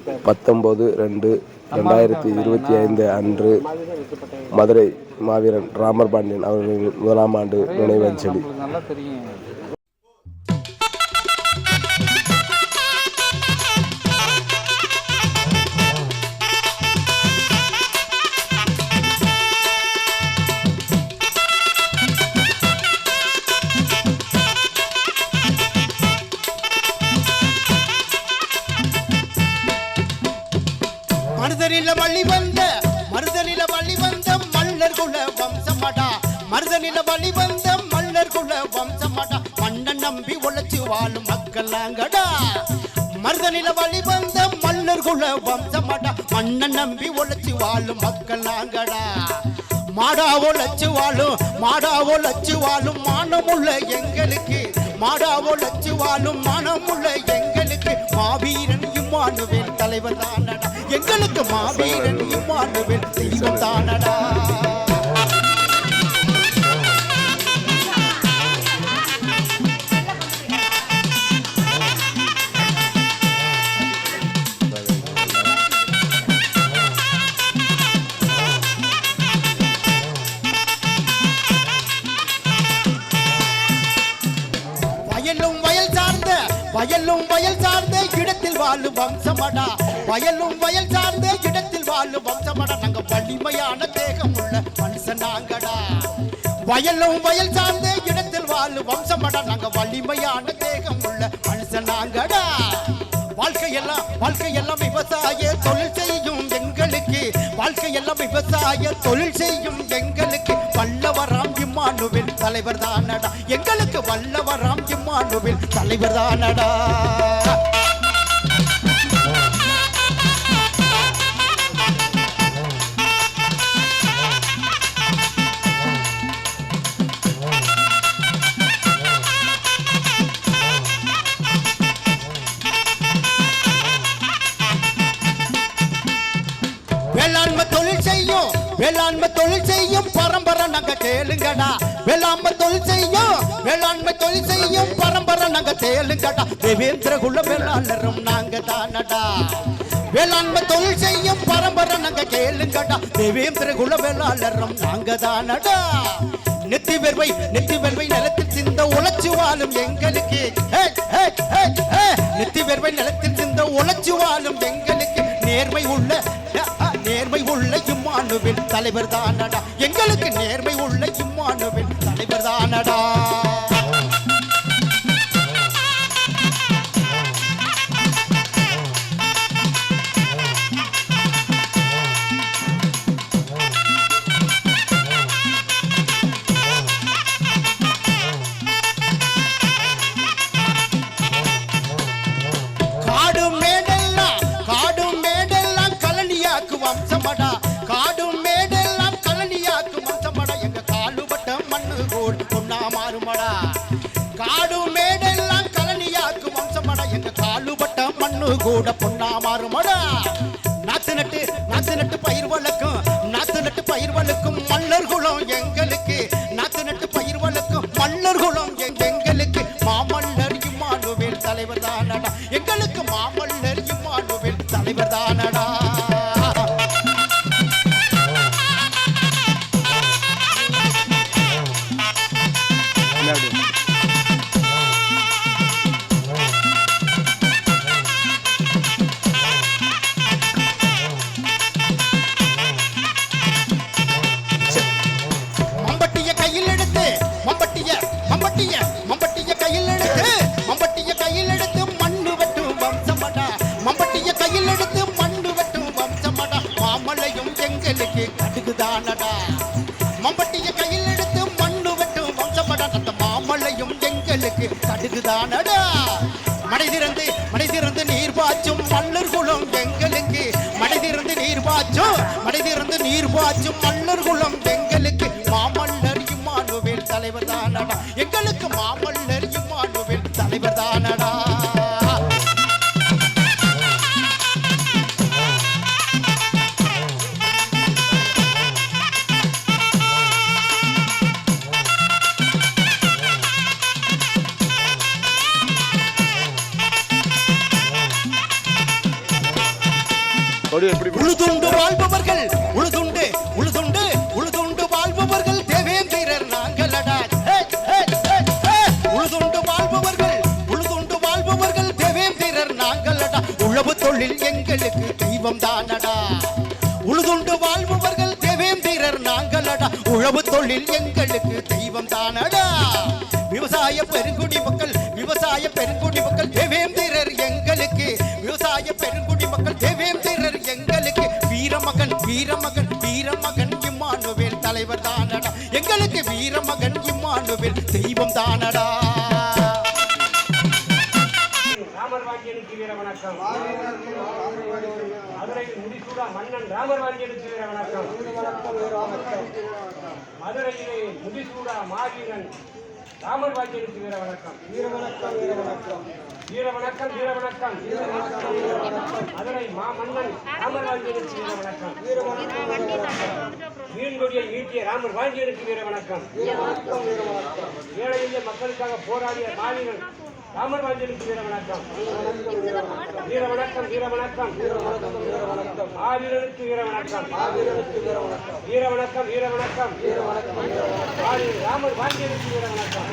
19/2/2025 அன்று மதுரை மாவீரன் ராமர் பாண்டியன் அவர்களின் 1ஆம் ஆண்டு நினைவஞ்சலி. மருதனில வழிவந்த மல்லர் குல வம்சமடா, மருதனில வழிவந்த மல்லர் குல வம்சமடா, மன்னன் நம்பி உழைச்சு வாழும் மக்கள் நாங்கடா. மருதனில வழிவந்த மல்லர் குல வம்சமடா, மன்னன் நம்பி உழைச்சு வாழும் மக்கள் நாங்கடா. மாடா உழைச்சு வாழும் மானமுள்ள எங்களுக்கு, மாடா உழைச்சு வாழும் மானமுள்ள எங்களுக்கு மாவீரன் இம்மானுவேல் தலைவர் தானடா, எங்களுக்கு மாவீரன் இம்மானுவேல் தெய்வம் தானடா. வயல் சார்ந்த இடத்தில் வாழும் வம்சமடா, வயலும் வயல் சார்ந்த இடத்தில் வாழும் வம்சமடா, நாங்க வலிமையான தேகம் உள்ள மனுஷன் நாங்கடா. வயலும் வயல் சார்ந்த இடத்தில் வாழும் வம்சமடா, நாங்க வலிமையான தேகம் உள்ள மனுஷன் நாங்கடா. வாழ்க்கையெல்லாம் விவசாய தொழில் செய்யும் எங்களுக்கு, வாழ்க்கையெல்லாம் விவசாய தொழில் செய்யும் எங்களுக்கு வல்லவராம் இம்மானுவேல் தலைவர் தானடா, எங்களுக்கு வல்லவராம் இம்மானுவேல் தலைவர் தானடா. வேளாண்மை தொழில் செய்யும் பரம்பரை நாங்க கேளுங்கடா, வேளாண்மை தொழில் செய்யும் பரம்பரை நாங்க கேளுங்கடா, தேவேந்திர குல வேளாளரும் நாங்க தானடா. வேளாண்மை தொழில் செய்யும் பரம்பரை நாங்க கேளுங்கடா, தேவேந்திர குல வேளாளரும் நாங்க தானடா. நெத்தி வெர்வை நிலத்தில் சிந்த உழைச்சு வாழும் எங்களுக்கு, நெத்தி வெர்வை நிலத்தில் சிந்த உழைச்சு வாழும் எங்களுக்கு நேர்மை உள்ள இம்மானுவேல் தலைவர் தானடா, எங்களுக்கு நேர்மை உள்ள இம்மானுவேல் தலைவர் தானடா. வம்சமடா, காடும் மேடெல்லாம் கலனியாக்கு வம்சமடா, எங்க காலுபட்ட மண்ணு கோடு பொன்னா மாறுமடா. காடும் மேடெல்லாம் கலனியாக்கு வம்சமடா, எங்க காலுபட்ட மண்ணு கூட பொன்னா மாறுமடா. நாத்து நட்டு பயிர் வளர்க்கும் மல்லர் குலம் எங்களுக்கு, நாத்து நட்டு பயிர் வளர்க்கும் மல்லர் குலம் எங்களுக்கு மாமல்லர் இம்மானுவேல் தலைவர் தானடா, எங்களுக்கு மாமல்லர் இம்மானுவேல் தலைவர் தானடா. மம்பட்டிய கையில் எடுத்து மண்ணு வெட்டும் வம்சமடா, மம்பட்டிய கையில் எடுத்து மண்ணு வெட்டும் வம்சமடா, மாமலையும் எங்களுக்கு கடுகுதானடா. மம்பட்டிய கையில் எடுத்து மண்ணு வெட்டும் வம்சமடா, அந்த மாமலையும் எங்களுக்கு கடுகுதானடா. மடை திறந்து நீர் பாய்ச்சும் மல்லர் குலம் எங்களுக்கு, மடை திறந்து நீர் பாய்ச்சும் மல்லர் குலம் எங்களுக்கு மாமல்லர் இம்மானுவேல் தலைவர் தானடா, எங்களுக்கு மாமல்லர் இம்மானுவேல் தலைவர் தானடா. கொடி எப்படி உழுதுண்டு வாழ்பவர்கள் உழுதுண்டு உழுதுண்டு உழுதுண்டு வாழ்பவர்கள் தேவேந்திரர் நாங்களடா. உழுதுண்டு வாழ்பவர்கள் உழுதுண்டு வாழ்பவர்கள் தேவேந்திரர் நாங்களடா. உழவு தொழில் எங்களுக்கு தெய்வம் தானடா. உழுதுண்டு வாழ்பவர்கள் தேவேந்திரர் நாங்களடா. உழவு தொழில் எங்களுக்கு தெய்வம் தானடா. விவசாய பெருங்குடி மக்கள் விவசாய பெருங்குடி மக்கள் தேவேந்திரர் எங்களுக்கு. விவசாய பெருங்குடி மக்கள் தேவேந்திரர் எங்களுக்கு. வீரமகன் வீரமகன் வீரமகன் இம்மானுவேல் தலைவர் தானடா. எங்களுக்கு வீரமகன் இம்மானுவேல் தெய்வம் தானடா. ராமர் வாங்கியனுக்கு வீர வணக்கம். மதுரையில் முடிசூடா மன்னன் ராமர் வாங்கியனுக்கு வீர வணக்கம். மதுரையிலே முடிசூடா மாவீரன் ராமர் வாங்கியனுக்கு வீர வணக்கம். வீர வணக்கம் வீர வணக்கம் வீர வணக்கம் வீர வணக்கம் வீர வணக்கம். மதுரை மாமன்னன் ராமர் வாங்கியனுக்கு வீர வணக்கம். வீர வணக்கம் வீர வணக்கம். மீன்கொடியை ஈட்டிய ராமர் வாங்கியனுக்கு வீர வணக்கம். வீர வணக்கம் வீர வணக்கம். ஏழை எளிய மக்களுக்காக போராடிய மாவீரன் ராமர் வாங்கியனுக்கு வீர வணக்கம். வீர வணக்கம் வீர வணக்கம் வீர வணக்கம் வீர வணக்கம். மாவீரனுக்கு வீர வணக்கம். மாவீரனுக்கு வீர வணக்கம். வீர வணக்கம் வீர வணக்கம் வீர வணக்கம். ராமர் வாங்கியனுக்கு வீர வணக்கம்.